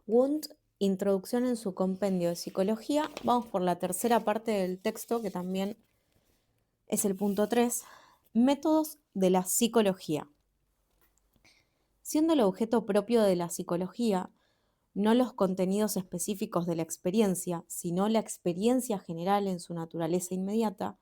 Wundt, Introducción en su compendio de psicología. Vamos por la tercera parte del texto, que también es el punto 3. Métodos de la psicología. Siendo el objeto propio de la psicología, no los contenidos específicos de la experiencia, sino la experiencia general en su naturaleza inmediata,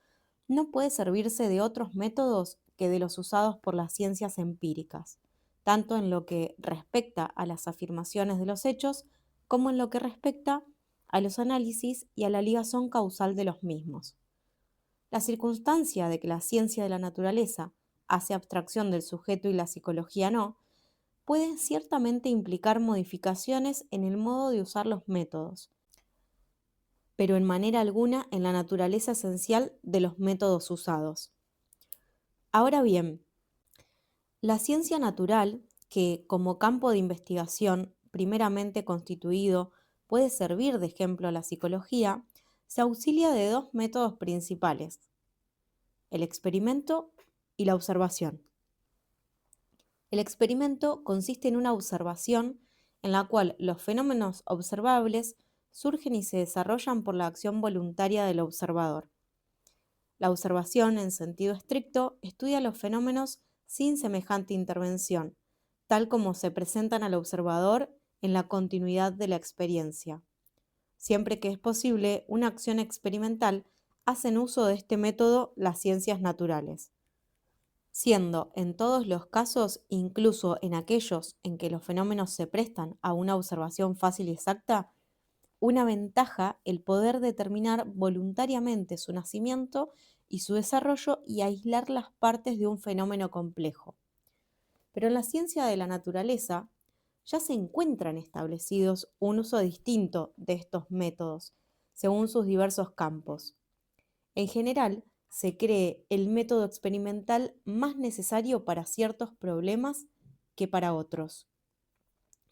no puede servirse de otros métodos que de los usados por las ciencias empíricas, tanto en lo que respecta a las afirmaciones de los hechos como en lo que respecta a los análisis y a la ligazón causal de los mismos. La circunstancia de que la ciencia de la naturaleza hace abstracción del sujeto y la psicología no, puede ciertamente implicar modificaciones en el modo de usar los métodos, pero en manera alguna en la naturaleza esencial de los métodos usados. Ahora bien, la ciencia natural, que como campo de investigación primeramente constituido puede servir de ejemplo a la psicología, se auxilia de dos métodos principales: el experimento y la observación. El experimento consiste en una observación en la cual los fenómenos observables surgen y se desarrollan por la acción voluntaria del observador. La observación, en sentido estricto, estudia los fenómenos sin semejante intervención, tal como se presentan al observador en la continuidad de la experiencia. Siempre que es posible, una acción experimental hacen uso de este método las ciencias naturales, siendo en todos los casos, incluso en aquellos en que los fenómenos se prestan a una observación fácil y exacta, una ventaja el poder determinar voluntariamente su nacimiento y su desarrollo y aislar las partes de un fenómeno complejo. Pero en la ciencia de la naturaleza ya se encuentran establecidos un uso distinto de estos métodos, según sus diversos campos. En general, se cree el método experimental más necesario para ciertos problemas que para otros,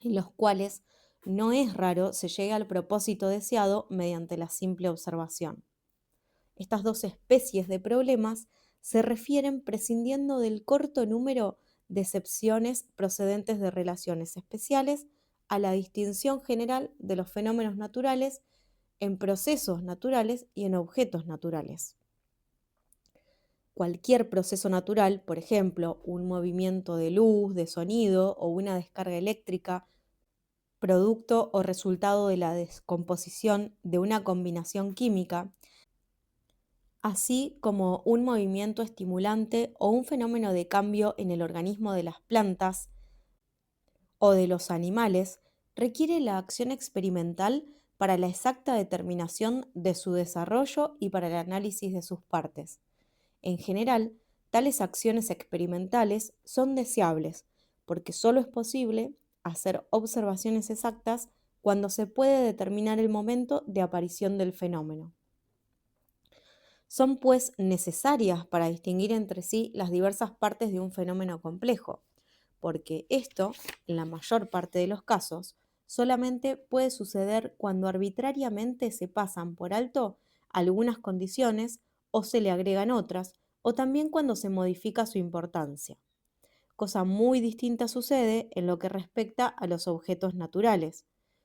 en los cuales no es raro se llegue al propósito deseado mediante la simple observación. Estas dos especies de problemas se refieren prescindiendo del corto número de excepciones procedentes de relaciones especiales a la distinción general de los fenómenos naturales en procesos naturales y en objetos naturales. Cualquier proceso natural, por ejemplo, un movimiento de luz, de sonido o una descarga eléctrica, producto o resultado de la descomposición de una combinación química, así como un movimiento estimulante o un fenómeno de cambio en el organismo de las plantas o de los animales, requiere la acción experimental para la exacta determinación de su desarrollo y para el análisis de sus partes. En general, tales acciones experimentales son deseables, porque solo es posible hacer observaciones exactas cuando se puede determinar el momento de aparición del fenómeno. Son pues necesarias para distinguir entre sí las diversas partes de un fenómeno complejo, porque esto, en la mayor parte de los casos, solamente puede suceder cuando arbitrariamente se pasan por alto algunas condiciones o se le agregan otras, o también cuando se modifica su importancia. Cosa muy distinta sucede en lo que respecta a los objetos naturales,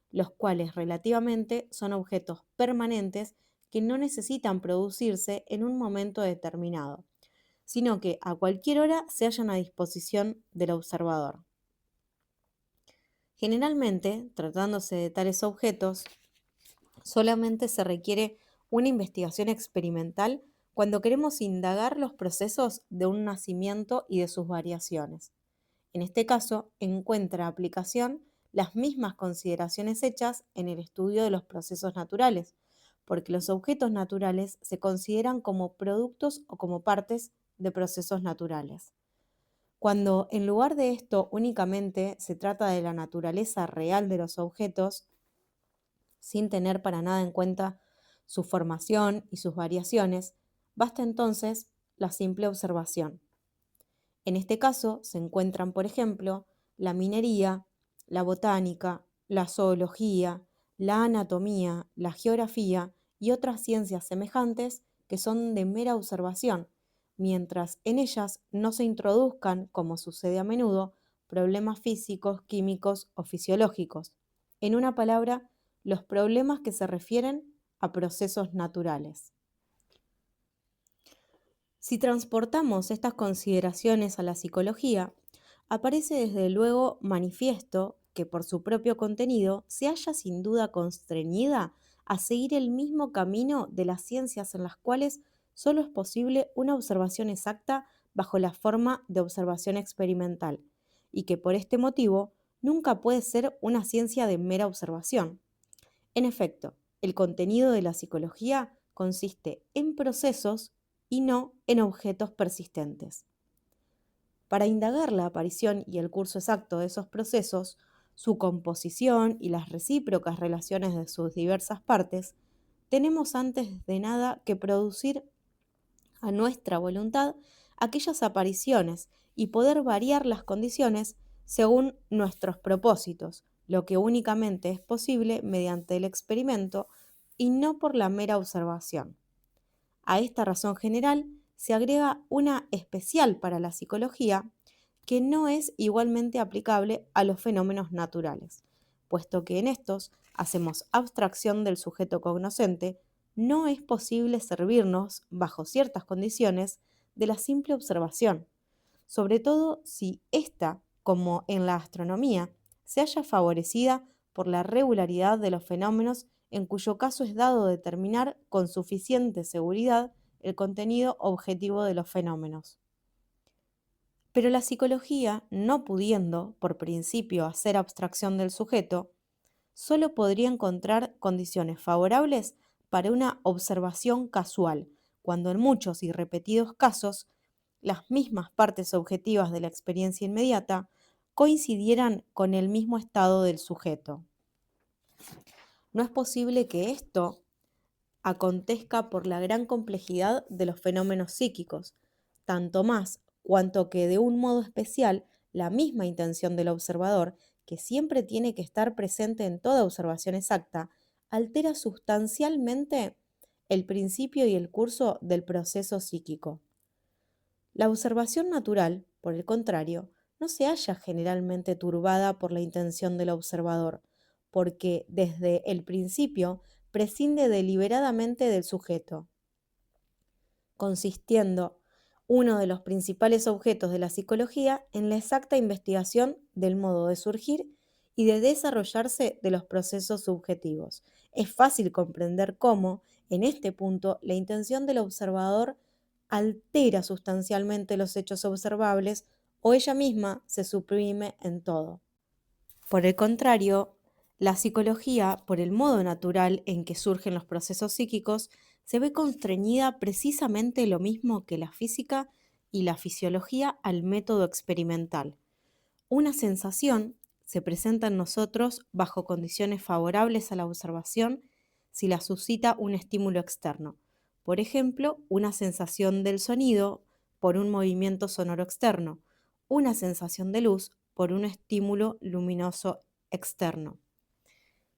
los cuales relativamente son objetos permanentes que no necesitan producirse en un momento determinado, sino que a cualquier hora se hallan a disposición del observador. Generalmente, tratándose de tales objetos, solamente se requiere una investigación experimental cuando queremos indagar los procesos de un nacimiento y de sus variaciones. En este caso, encuentra aplicación las mismas consideraciones hechas en el estudio de los procesos naturales, porque los objetos naturales se consideran como productos o como partes de procesos naturales. Cuando en lugar de esto únicamente se trata de la naturaleza real de los objetos, sin tener para nada en cuenta su formación y sus variaciones, basta entonces la simple observación. En este caso se encuentran, por ejemplo, la minería, la botánica, la zoología, la anatomía, la geografía y otras ciencias semejantes que son de mera observación, mientras en ellas no se introduzcan, como sucede a menudo, problemas físicos, químicos o fisiológicos. En una palabra, los problemas que se refieren a procesos naturales. Si transportamos estas consideraciones a la psicología, aparece desde luego manifiesto que por su propio contenido se halla sin duda constreñida a seguir el mismo camino de las ciencias en las cuales solo es posible una observación exacta bajo la forma de observación experimental, y que por este motivo nunca puede ser una ciencia de mera observación. En efecto, el contenido de la psicología consiste en procesos y no en objetos persistentes. Para indagar la aparición y el curso exacto de esos procesos, su composición y las recíprocas relaciones de sus diversas partes, tenemos antes de nada que producir a nuestra voluntad aquellas apariciones y poder variar las condiciones según nuestros propósitos, lo que únicamente es posible mediante el experimento y no por la mera observación. A esta razón general se agrega una especial para la psicología que no es igualmente aplicable a los fenómenos naturales, puesto que en estos hacemos abstracción del sujeto cognoscente, no es posible servirnos, bajo ciertas condiciones, de la simple observación, sobre todo si ésta, como en la astronomía, se halla favorecida por la regularidad de los fenómenos, en cuyo caso es dado determinar con suficiente seguridad el contenido objetivo de los fenómenos. Pero la psicología, no pudiendo, por principio, hacer abstracción del sujeto, solo podría encontrar condiciones favorables para una observación casual, cuando en muchos y repetidos casos las mismas partes objetivas de la experiencia inmediata coincidieran con el mismo estado del sujeto. No es posible que esto acontezca por la gran complejidad de los fenómenos psíquicos, tanto más cuanto que de un modo especial la misma intención del observador, que siempre tiene que estar presente en toda observación exacta, altera sustancialmente el principio y el curso del proceso psíquico. La observación natural, por el contrario, no se halla generalmente turbada por la intención del observador, porque desde el principio prescinde deliberadamente del sujeto, consistiendo uno de los principales objetos de la psicología en la exacta investigación del modo de surgir y de desarrollarse de los procesos subjetivos. Es fácil comprender cómo, en este punto, la intención del observador altera sustancialmente los hechos observables o ella misma se suprime en todo. Por el contrario, la psicología, por el modo natural en que surgen los procesos psíquicos, se ve constreñida precisamente lo mismo que la física y la fisiología al método experimental. Una sensación se presenta en nosotros bajo condiciones favorables a la observación si la suscita un estímulo externo. Por ejemplo, una sensación del sonido por un movimiento sonoro externo, una sensación de luz por un estímulo luminoso externo.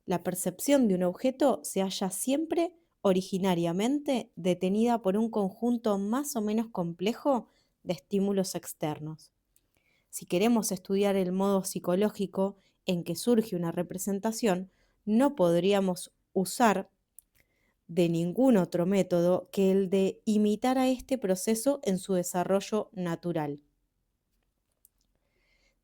La percepción de un objeto se halla siempre originariamente detenida por un conjunto más o menos complejo de estímulos externos. Si queremos estudiar el modo psicológico en que surge una representación, no podríamos usar de ningún otro método que el de imitar a este proceso en su desarrollo natural.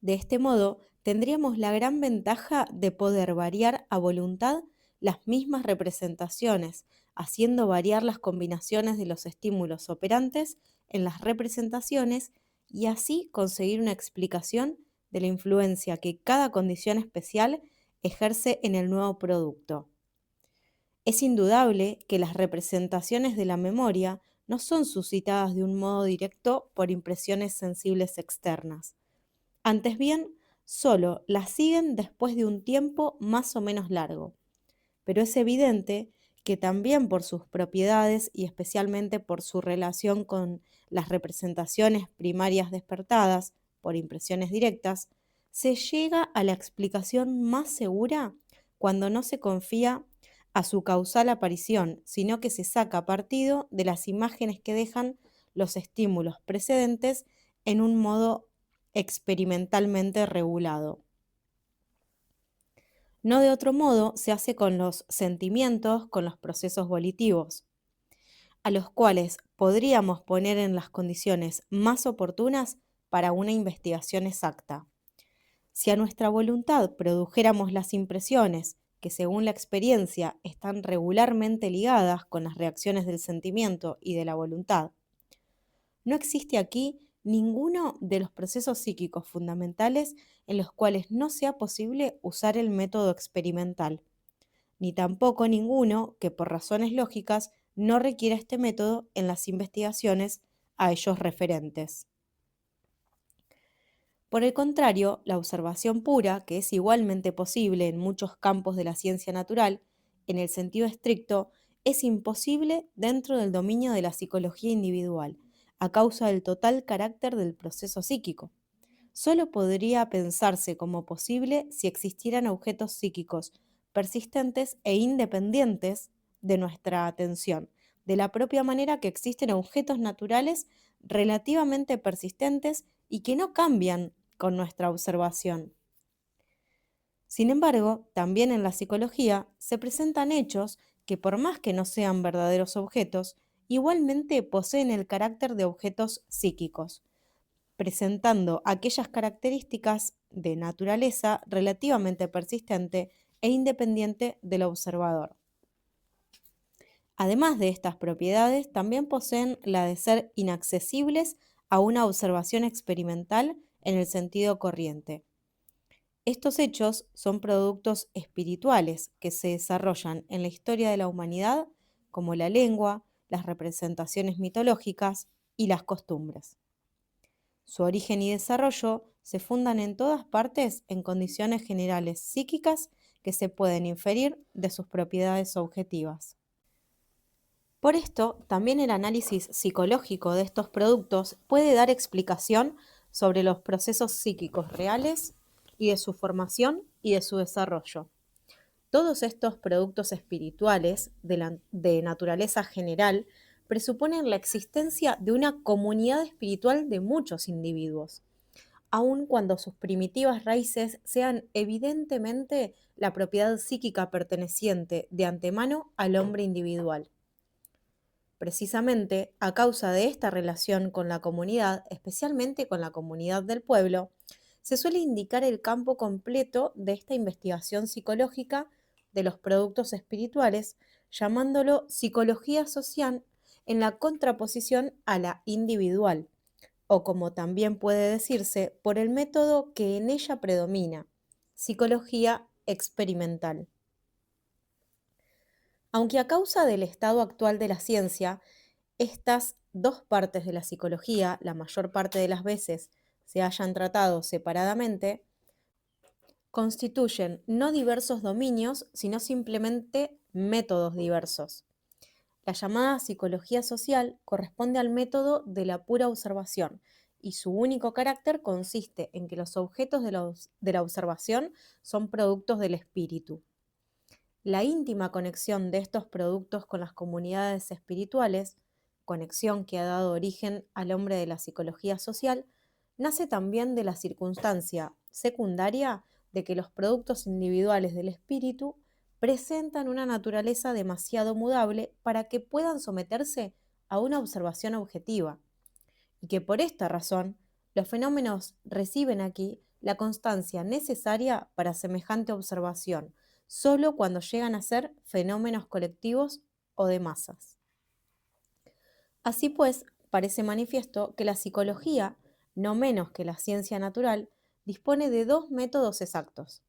De este modo, tendríamos la gran ventaja de poder variar a voluntad las mismas representaciones, haciendo variar las combinaciones de los estímulos operantes en las representaciones y así conseguir una explicación de la influencia que cada condición especial ejerce en el nuevo producto. Es indudable que las representaciones de la memoria no son suscitadas de un modo directo por impresiones sensibles externas. Antes bien, solo las siguen después de un tiempo más o menos largo. Pero es evidente que también por sus propiedades y especialmente por su relación con las representaciones primarias despertadas por impresiones directas, se llega a la explicación más segura cuando no se confía a su causal aparición, sino que se saca partido de las imágenes que dejan los estímulos precedentes en un modo experimentalmente regulado. No de otro modo se hace con los sentimientos, con los procesos volitivos, a los cuales podríamos poner en las condiciones más oportunas para una investigación exacta. Si a nuestra voluntad produjéramos las impresiones que según la experiencia están regularmente ligadas con las reacciones del sentimiento y de la voluntad, no existe aquí ninguno de los procesos psíquicos fundamentales en los cuales no sea posible usar el método experimental, ni tampoco ninguno que por razones lógicas no requiera este método en las investigaciones a ellos referentes. Por el contrario, la observación pura, que es igualmente posible en muchos campos de la ciencia natural, en el sentido estricto, es imposible dentro del dominio de la psicología individual, a causa del total carácter del proceso psíquico. Solo podría pensarse como posible si existieran objetos psíquicos persistentes e independientes de nuestra atención, de la propia manera que existen objetos naturales relativamente persistentes y que no cambian con nuestra observación. Sin embargo, también en la psicología se presentan hechos que por más que no sean verdaderos objetos, igualmente poseen el carácter de objetos psíquicos, presentando aquellas características de naturaleza relativamente persistente e independiente del observador. Además de estas propiedades, también poseen la de ser inaccesibles a una observación experimental en el sentido corriente. Estos hechos son productos espirituales que se desarrollan en la historia de la humanidad, como la lengua, las representaciones mitológicas y las costumbres. Su origen y desarrollo se fundan en todas partes en condiciones generales psíquicas que se pueden inferir de sus propiedades objetivas. Por esto, también el análisis psicológico de estos productos puede dar explicación sobre los procesos psíquicos reales y de su formación y de su desarrollo. Todos estos productos espirituales de naturaleza general presuponen la existencia de una comunidad espiritual de muchos individuos, aun cuando sus primitivas raíces sean evidentemente la propiedad psíquica perteneciente de antemano al hombre individual. Precisamente a causa de esta relación con la comunidad, especialmente con la comunidad del pueblo, se suele indicar el campo completo de esta investigación psicológica de los productos espirituales, llamándolo psicología social en la contraposición a la individual, o como también puede decirse, por el método que en ella predomina, psicología experimental. Aunque a causa del estado actual de la ciencia, estas dos partes de la psicología, la mayor parte de las veces, se hayan tratado separadamente, constituyen no diversos dominios, sino simplemente métodos diversos. La llamada psicología social corresponde al método de la pura observación y su único carácter consiste en que los objetos de la observación son productos del espíritu. La íntima conexión de estos productos con las comunidades espirituales, conexión que ha dado origen al hombre de la psicología social, nace también de la circunstancia secundaria de que los productos individuales del espíritu presentan una naturaleza demasiado mudable para que puedan someterse a una observación objetiva, y que por esta razón los fenómenos reciben aquí la constancia necesaria para semejante observación, solo cuando llegan a ser fenómenos colectivos o de masas. Así pues, parece manifiesto que la psicología, no menos que la ciencia natural, dispone de dos métodos exactos.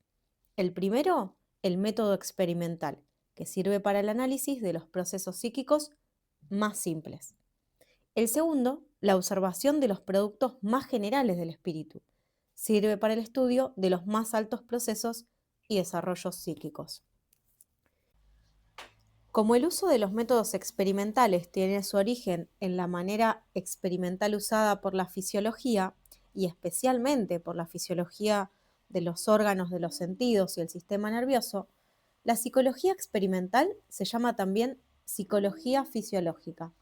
El primero, el método experimental, que sirve para el análisis de los procesos psíquicos más simples. El segundo, la observación de los productos más generales del espíritu. Sirve para el estudio de los más altos procesos y desarrollos psíquicos. Como el uso de los métodos experimentales tiene su origen en la manera experimental usada por la fisiología, y especialmente por la fisiología de los órganos de los sentidos y el sistema nervioso, la psicología experimental se llama también psicología fisiológica.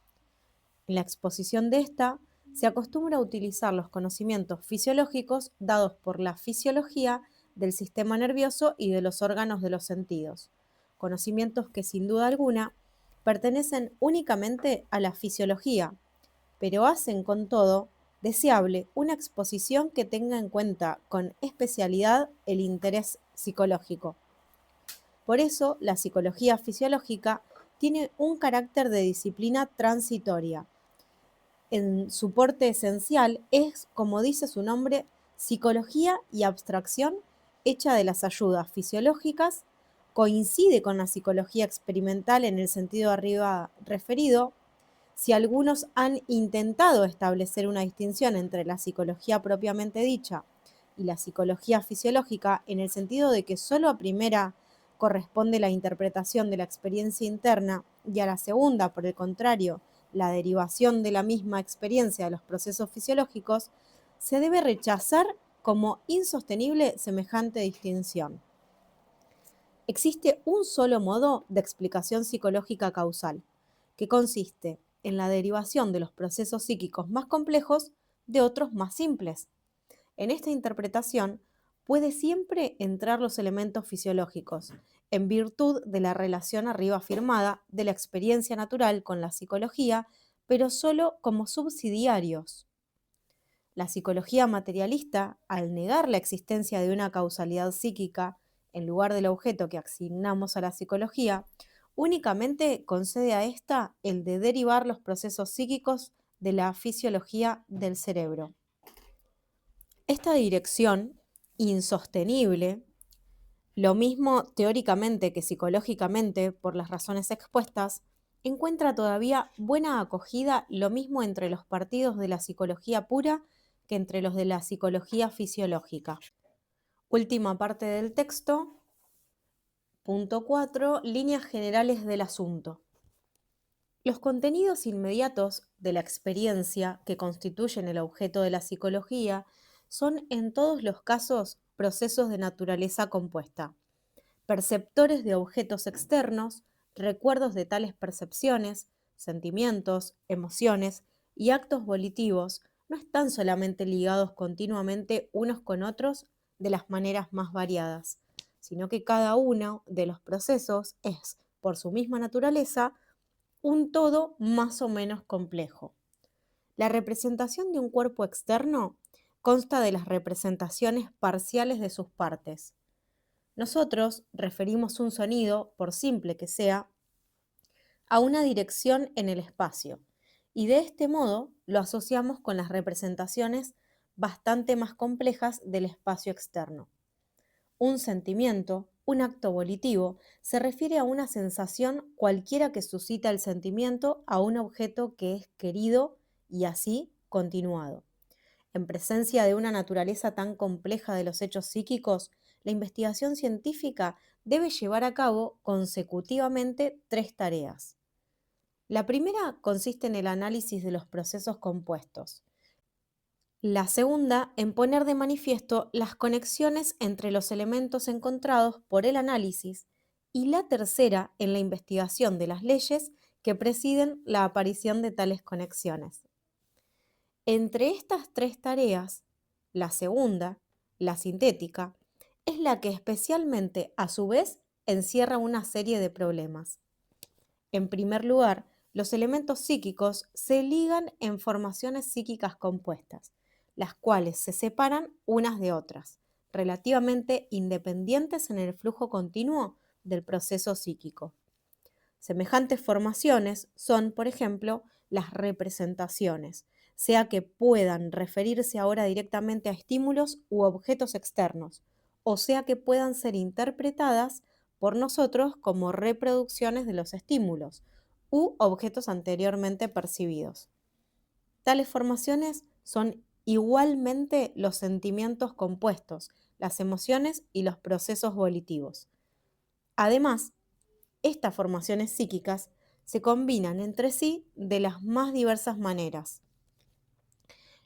En la exposición de esta, se acostumbra a utilizar los conocimientos fisiológicos dados por la fisiología del sistema nervioso y de los órganos de los sentidos, conocimientos que sin duda alguna pertenecen únicamente a la fisiología, pero hacen con todo deseable una exposición que tenga en cuenta con especialidad el interés psicológico. Por eso, la psicología fisiológica tiene un carácter de disciplina transitoria. En su porte esencial es, como dice su nombre, psicología y abstracción hecha de las ayudas fisiológicas, coincide con la psicología experimental en el sentido arriba referido. Si algunos han intentado establecer una distinción entre la psicología propiamente dicha y la psicología fisiológica, en el sentido de que solo a primera corresponde la interpretación de la experiencia interna y a la segunda, por el contrario, la derivación de la misma experiencia de los procesos fisiológicos, se debe rechazar como insostenible semejante distinción. Existe un solo modo de explicación psicológica causal, que consiste en la derivación de los procesos psíquicos más complejos de otros más simples. En esta interpretación puede siempre entrar los elementos fisiológicos, en virtud de la relación arriba afirmada de la experiencia natural con la psicología, pero solo como subsidiarios. La psicología materialista, al negar la existencia de una causalidad psíquica en lugar del objeto que asignamos a la psicología, únicamente concede a ésta el de derivar los procesos psíquicos de la fisiología del cerebro. Esta dirección, insostenible, lo mismo teóricamente que psicológicamente, por las razones expuestas, encuentra todavía buena acogida lo mismo entre los partidos de la psicología pura que entre los de la psicología fisiológica. Última parte del texto, punto 4, líneas generales del asunto. Los contenidos inmediatos de la experiencia que constituyen el objeto de la psicología son en todos los casos procesos de naturaleza compuesta. Perceptores de objetos externos, recuerdos de tales percepciones, sentimientos, emociones y actos volitivos no están solamente ligados continuamente unos con otros de las maneras más variadas, sino que cada uno de los procesos es, por su misma naturaleza, un todo más o menos complejo. La representación de un cuerpo externo consta de las representaciones parciales de sus partes. Nosotros referimos un sonido, por simple que sea, a una dirección en el espacio, y de este modo lo asociamos con las representaciones bastante más complejas del espacio externo. Un sentimiento, un acto volitivo, se refiere a una sensación cualquiera que suscita el sentimiento a un objeto que es querido y así continuado. En presencia de una naturaleza tan compleja de los hechos psíquicos, la investigación científica debe llevar a cabo consecutivamente tres tareas. La primera consiste en el análisis de los procesos compuestos. La segunda, en poner de manifiesto las conexiones entre los elementos encontrados por el análisis. Y la tercera, en la investigación de las leyes que presiden la aparición de tales conexiones. Entre estas tres tareas, la segunda, la sintética, es la que especialmente, a su vez, encierra una serie de problemas. En primer lugar, los elementos psíquicos se ligan en formaciones psíquicas compuestas, las cuales se separan unas de otras, relativamente independientes en el flujo continuo del proceso psíquico. Semejantes formaciones son, por ejemplo, las representaciones, sea que puedan referirse ahora directamente a estímulos u objetos externos, o sea que puedan ser interpretadas por nosotros como reproducciones de los estímulos u objetos anteriormente percibidos. Tales formaciones son igualmente los sentimientos compuestos, las emociones y los procesos volitivos. Además, estas formaciones psíquicas se combinan entre sí de las más diversas maneras.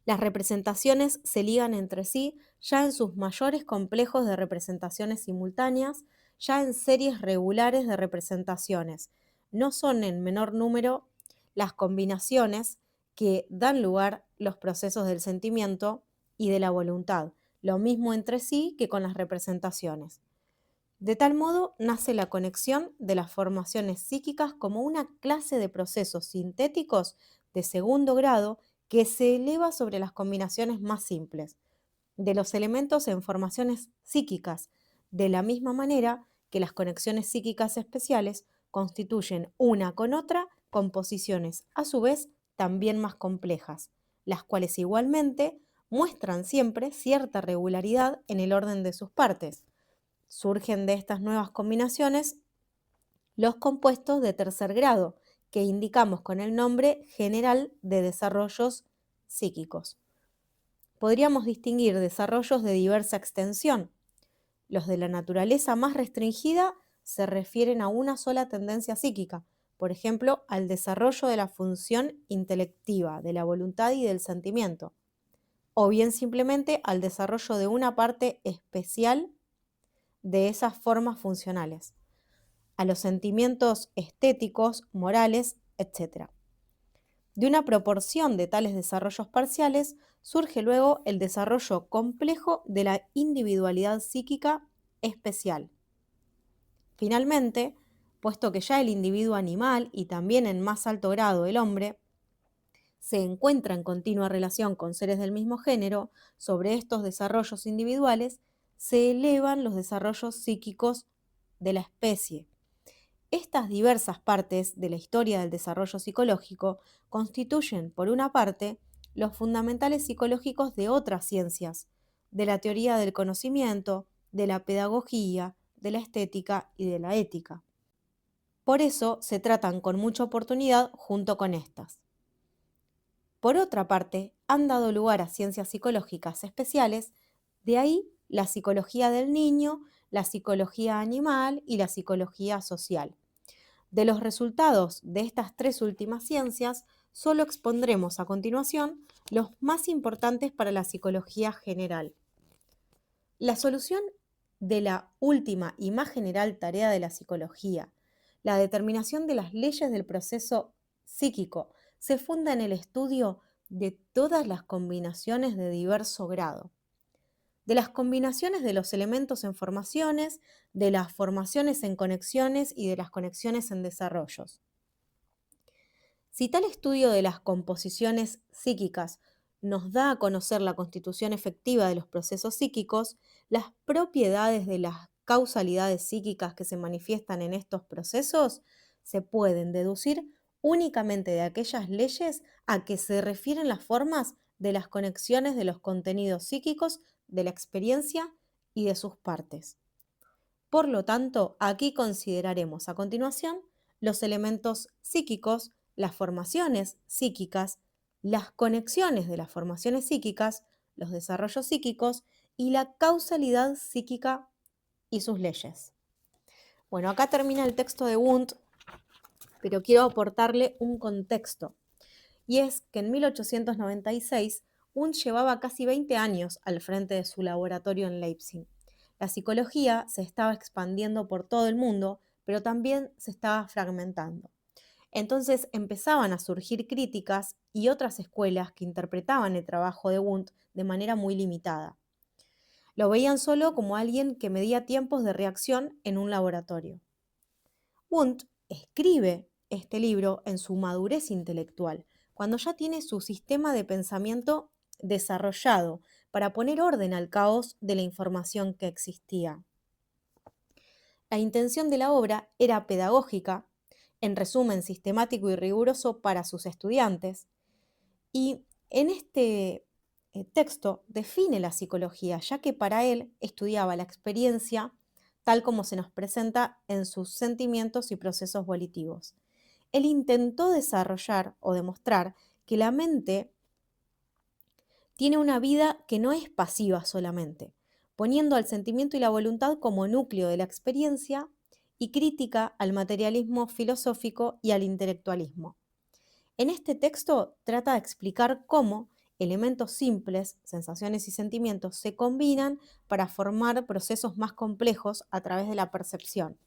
Las representaciones se ligan entre sí ya en sus mayores complejos de representaciones simultáneas, ya en series regulares de representaciones. No son en menor número las combinaciones que dan lugar los procesos del sentimiento y de la voluntad, lo mismo entre sí que con las representaciones. De tal modo nace la conexión de las formaciones psíquicas como una clase de procesos sintéticos de segundo grado que se eleva sobre las combinaciones más simples de los elementos en formaciones psíquicas, de la misma manera que las conexiones psíquicas especiales constituyen una con otra composiciones a su vez también más complejas, las cuales igualmente muestran siempre cierta regularidad en el orden de sus partes. Surgen de estas nuevas combinaciones los compuestos de tercer grado, que indicamos con el nombre general de desarrollos psíquicos. Podríamos distinguir desarrollos de diversa extensión. Los de la naturaleza más restringida se refieren a una sola tendencia psíquica, por ejemplo, al desarrollo de la función intelectiva, de la voluntad y del sentimiento, o bien simplemente al desarrollo de una parte especial de esas formas funcionales, a los sentimientos estéticos, morales, etc. De una proporción de tales desarrollos parciales surge luego el desarrollo complejo de la individualidad psíquica especial. Finalmente, puesto que ya el individuo animal y también en más alto grado el hombre se encuentra en continua relación con seres del mismo género, sobre estos desarrollos individuales se elevan los desarrollos psíquicos de la especie. Estas diversas partes de la historia del desarrollo psicológico constituyen, por una parte, los fundamentales psicológicos de otras ciencias, de la teoría del conocimiento, de la pedagogía, de la estética y de la ética. Por eso se tratan con mucha oportunidad junto con estas. Por otra parte, han dado lugar a ciencias psicológicas especiales, de ahí la psicología del niño, la psicología animal y la psicología social. De los resultados de estas tres últimas ciencias, solo expondremos a continuación los más importantes para la psicología general. La solución de la última y más general tarea de la psicología, la determinación de las leyes del proceso psíquico, se funda en el estudio de todas las combinaciones de diverso grado, de las combinaciones de los elementos en formaciones, de las formaciones en conexiones y de las conexiones en desarrollos. Si tal estudio de las composiciones psíquicas nos da a conocer la constitución efectiva de los procesos psíquicos, las propiedades de las causalidades psíquicas que se manifiestan en estos procesos se pueden deducir únicamente de aquellas leyes a que se refieren las formas de las conexiones de los contenidos psíquicos de la experiencia y de sus partes. Por lo tanto, aquí consideraremos a continuación los elementos psíquicos, las formaciones psíquicas, las conexiones de las formaciones psíquicas, los desarrollos psíquicos y la causalidad psíquica y sus leyes. Bueno, acá termina el texto de Wundt, pero quiero aportarle un contexto. Y es que en 1896 Wundt llevaba casi 20 años al frente de su laboratorio en Leipzig. La psicología se estaba expandiendo por todo el mundo, pero también se estaba fragmentando. Entonces empezaban a surgir críticas y otras escuelas que interpretaban el trabajo de Wundt de manera muy limitada. Lo veían solo como alguien que medía tiempos de reacción en un laboratorio. Wundt escribe este libro en su madurez intelectual, cuando ya tiene su sistema de pensamiento desarrollado para poner orden al caos de la información que existía. La intención de la obra era pedagógica, en resumen sistemático y riguroso para sus estudiantes, y en este texto define la psicología, ya que para él estudiaba la experiencia tal como se nos presenta en sus sentimientos y procesos volitivos. Él intentó desarrollar o demostrar que la mente tiene una vida que no es pasiva solamente, poniendo al sentimiento y la voluntad como núcleo de la experiencia y crítica al materialismo filosófico y al intelectualismo. En este texto trata de explicar cómo elementos simples, sensaciones y sentimientos, se combinan para formar procesos más complejos a través de la percepción.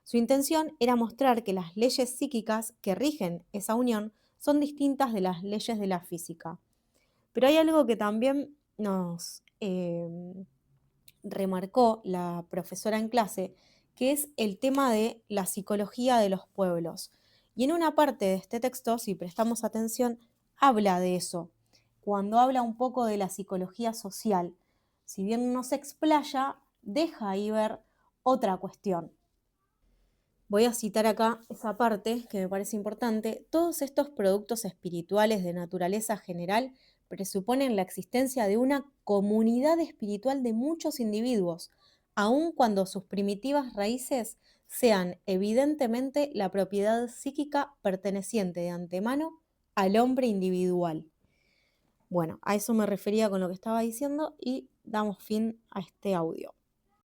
Su intención era mostrar que las leyes psíquicas que rigen esa unión son distintas de las leyes de la física. Pero hay algo que también nos em, remarcó la profesora en clase, que es el tema de la psicología de los pueblos. Y en una parte de este texto, si prestamos atención, habla de eso, cuando habla un poco de la psicología social. Si bien no se explaya, deja ahí ver otra cuestión. Voy a citar acá esa parte que me parece importante. Todos estos productos espirituales de naturaleza general presuponen la existencia de una comunidad espiritual de muchos individuos, aun cuando sus primitivas raíces sean evidentemente la propiedad psíquica perteneciente de antemano al hombre individual. Bueno, a eso me refería con lo que estaba diciendo y damos fin a este audio.